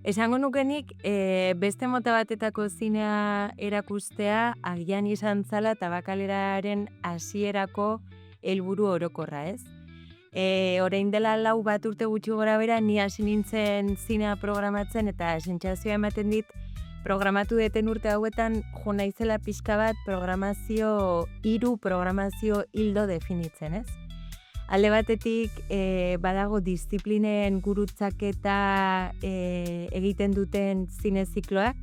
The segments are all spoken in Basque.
Esango nukenik, beste mota batetako zinea erakustea agian izan zala Tabakaleraren hasierako helburu orokorra, ez? Orain dela 4 urte gutxi gora bera, ni hasi nintzen zinea programatzen eta sentsazioa ematen dit programatu deten urte hauetan jo naizela pixka bat hiru programazio hildo definitzen, ez? Alde batetik badago disiplinen gurutzaketa egiten duten zine zikloak,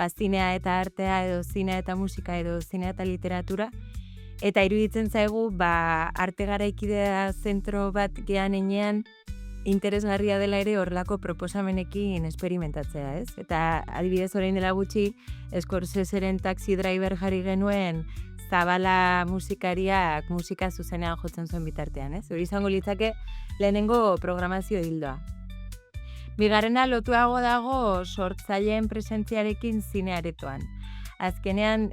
zinea eta artea edo zinea eta musika edo zinea eta literatura, eta iruditzen zaigu arte garaikidea zentro bat gean enean interesgarria dela ere horlako proposamenekin esperimentatzea, ez? Eta adibidez orain dela gutxi Scorseseren Taxi Driver jarri genuen Zabala musikariak musika zuzenean jotzen zuen bitartean, ez? Hori izango litzake lehenengo programazio hildoa. Bigarrena lotuago dago sortzaileen presentziarekin zinearetoan. Azkenean,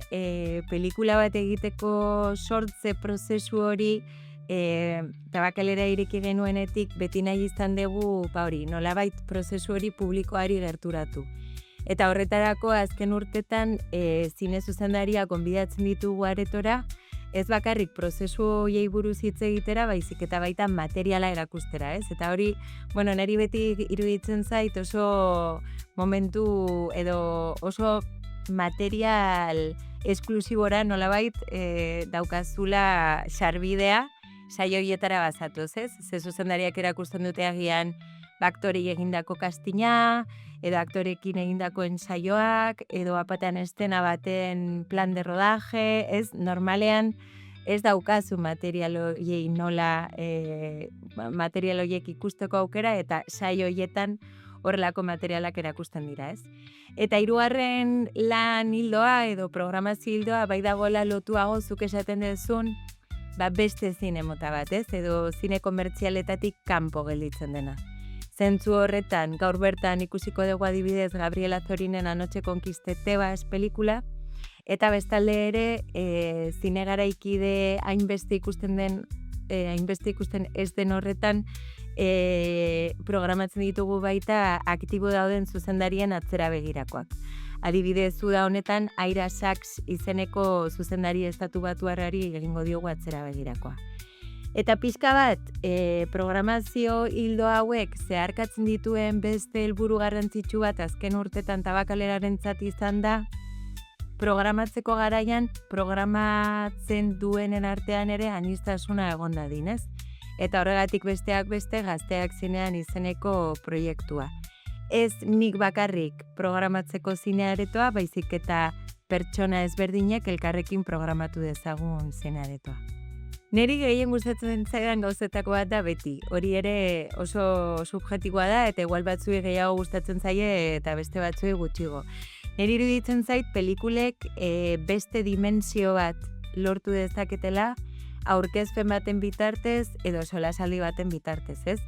pelikula bat egiteko sortze prozesu hori Tabakalera ireki genuenetik beti nahi izan dugu, nolabait prozesu hori publikoari gerturatu. Eta horretarako azken urtetan zine zuzendaria gonbidatzen ditugu aretora, ez bakarrik prozesu horiei buruz hitz egitera, baizik eta baita materiala erakustera, ez? Eta hori, niri beti iruditzen zait oso momentu edo oso material esklusibora nolabait daukazula sarbidea saio hietara bazatuz, ez? Ze zuzendariak erakusten dute agian aktorei egindako kastina, edo aktorekin egindako ensaioak, edo apatean estena baten plan de rodaje, ez? Normalean ez daukazu material horiei nola material horiek ikusteko aukera, eta saio horietan horrelako materialak erakusten dira, ez? Eta hirugarren lan hildoa edo programazio hildoa bai dagoela lotuago zuk esaten duzun, beste zine mota bat, ez? Edo zine komertzialetatik kanpo gelditzen dena. Zentzu horretan, gaur bertan ikusiko dugu adibidez Gabriela Zorinen Anoche Conquisté Tebas pelikula, eta bestalde ere zine garaikide hainbeste ikusten ez den horretan programatzen ditugu baita aktibo dauden zuzendarien atzera begirakoak. Adibidez, da honetan Aira Sachs izeneko zuzendari estatubatuarrari egingo diogu atzera begirakoa. Eta pixka bat, programazio hildo hauek zeharkatzen dituen beste helburu garrantzitsu bat azken urtetan Tabakalerarentzat izan da, programatzeko garaian, programatzen duenen artean ere aniztasuna egon dadin, ez? Eta horregatik besteak beste Gazteak Zinean izeneko proiektua. Ez nik bakarrik programatzeko zinearetoa, baizik eta pertsona ezberdinek elkarrekin programatu dezagun zinearetoa. Neri gehien gustatzen zaidan gauzetako bat da beti. Hori ere oso subjektiboa da eta igual batzuei gehiago gustatzen zaie eta beste batzuei gutxigo. Neri iruditzen zait pelikulek beste dimentsio bat lortu dezaketela aurkezpen baten bitartez edo solasaldi baten bitartez, ez?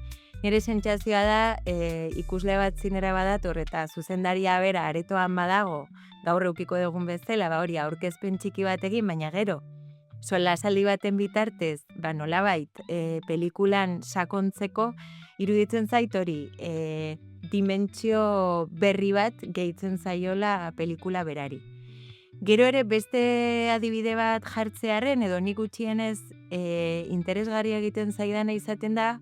Nire sentsazioa da ikusle bat zinera badator eta zuzendaria bera aretoan badago, gaur eukiko dugun bezala, hori aurkezpen txiki bat egin, baina gero solasaldi baten bitartez, nolabait, pelikulan sakontzeko, iruditzen zait hori, dimentsio berri bat gehitzen zaiola pelikula berari. Gero ere beste adibide bat jartzearen, edo nik gutxienez interesgarria egiten zaidana izaten da,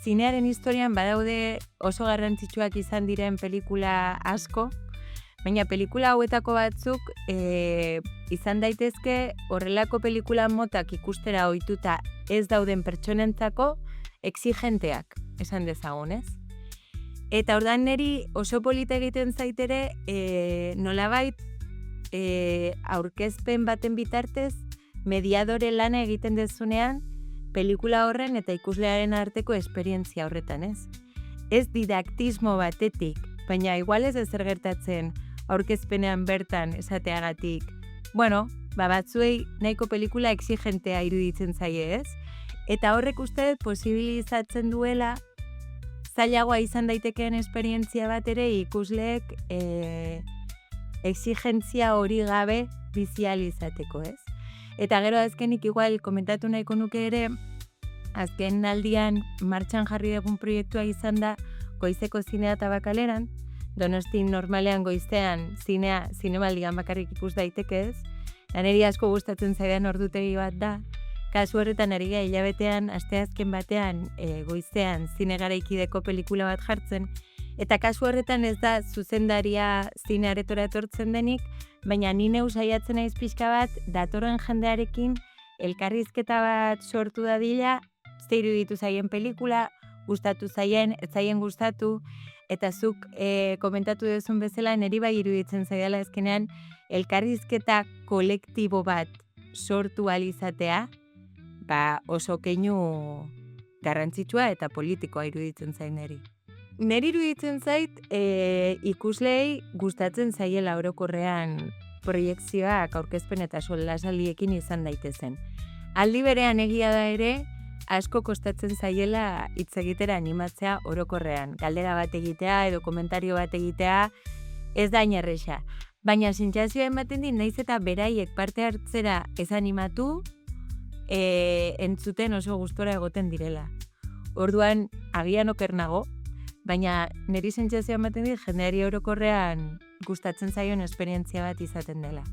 zinearen historian badaude oso garrantzitsuak izan diren pelikula asko, baina pelikula hauetako batzuk izan daitezke horrelako pelikula motak ikustera ohituta ez dauden pertsonentzako exigenteak, esan dezagun, ez? Eta ordan neri oso polita egiten zaitere nolabait aurkezpen baten bitartez mediadore lana egiten dezunean pelikula horren eta ikuslearen arteko esperientzia horretan, ez? Ez didaktismo batetik, baina igual ez ezer gertatzen aurkezpenean bertan esateagatik. Batzuei nahiko pelikula exigentea iruditzen zaie, ez? Eta horrek uste posibilizatzen duela zailagoa izan daitekeen esperientzia bat ere ikusleek exigentzia hori gabe bizializateko, ez? Eta gero azkenik igual komentatu nahiko nuke ere, azken aldian martxan jarri dugun proiektua izan da Goizeko Zinea Tabakaleran, Donostin normalean goizean zinemaldian bakarrik ikus daitekez, niri asko gustatzen zaidan ordutegi bat da. Kasu horretan ari gara hilabetean, asteazken batean goizean zine garaikideko pelikula bat jartzen, eta kasu horretan ez da zuzendaria zine aretora etortzen denik, baina ni neu saiatzen naiz pixka bat datorren jendearekin elkarrizketa bat sortu dadila, ze iruditu zaien pelikula, gustatu zaien, ez zaien gustatu, eta zuk komentatu duzun bezala niri bai iruditzen zaidala azkenean elkarrizketa kolektibo bat sortu alizatea, oso keinu garrantzitsua eta politikoa iruditzen zain niri. Neri iruditzen zait ikuslei gustatzen zaiela orokorrean proiekzioak aurkezpen eta solasaldiekin izan daitezen. Aldi berean egia da ere, asko kostatzen zaiela hitz egitera animatzea orokorrean. Galdera bat egitea edo komentario bat egitea ez da hain erresa. Baina sentsazioa ematen dit naiz eta beraiek parte hartzera ez animatu, entzuten oso gustora egoten direla. Orduan agian oker nago, baina niri sentsazioa ematen dit jendeari orokorrean gustatzen zaion esperientzia bat izaten dela.